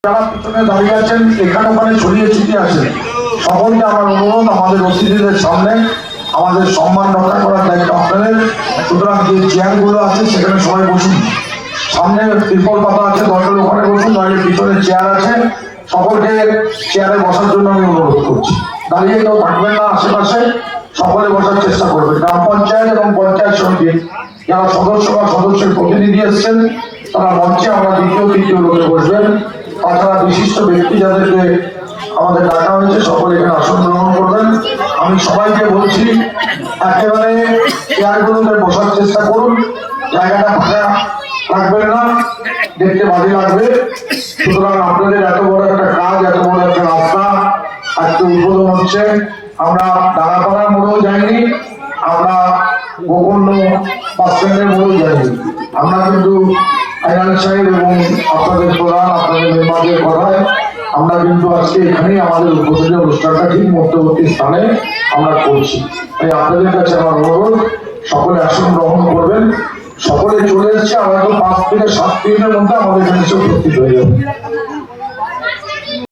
যারা পিছনে দাঁড়িয়ে আছেন, এখানে ওখানে ছড়িয়ে ছিটিয়ে আছেন, সকলকে আমার অনুরোধ, আমাদের অতিথিদের সামনে আমাদের সম্মান রক্ষা করার দায়িত্ব আপনাদের। সুতরাং যে চেয়ারগুলো আছে সেখানে সবাই বসুন। সামনে ত্রিপল পাতা আছে, দরকার ওখানে বসুন, নইলে পিছনে চেয়ার আছে, সকলকে চেয়ারে বসার জন্য আমি অনুরোধ করছি। দাঁড়িয়ে কেউ থাকবেন না, আশেপাশে সকলে বসার চেষ্টা করবেন। গ্রাম পঞ্চায়েত এবং পঞ্চায়েত সমিতির যারা সদস্য বা সদস্যের প্রতিনিধি এসছেন তারা মঞ্চে আমরা দ্বিতীয় তৃতীয় লোকে বসবেন। তাছাড়া বিশিষ্ট ব্যক্তি যাদেরকে আমাদের ডাকা হয়েছে সকলে এখানে আসন গ্রহণ করবেন। আমি সবাইকে বলছি একেবারে চেয়ারগুলোতে বসার চেষ্টা করুন, জায়গাটা ফাঁকা রাখবেন না, দেখতে বাজে লাগবে। সুতরাং আপনাদের এত বড় একটা কাজ, এত বড় একটা রাস্তা আজকে উদ্বোধন হচ্ছে। আমরা ডানাপাড়ার মোড়েও যাইনি, আমরা গোকর্ণ বাস স্ট্যান্ডের মোড়েও যাইনি, আমরা কিন্তু ফাইনাল সাহেব এবং আপনাদের প্রধান, আপনাদের মেম্বারদের কথায় আমরা কিন্তু আজকে এখানেই আমাদের উদ্বোধনী অনুষ্ঠানটা ঠিক মধ্যবর্তী স্থানে আমরা করছি। তাই আপনাদের কাছে আমার অনুরোধ, সকলে আসন গ্রহণ করবেন। সকলে চলে এসছে, আমরা তো 5 থেকে 7 মিনিটের মধ্যে আমাদের এখানে এসে উপস্থিত হয়ে যাবে।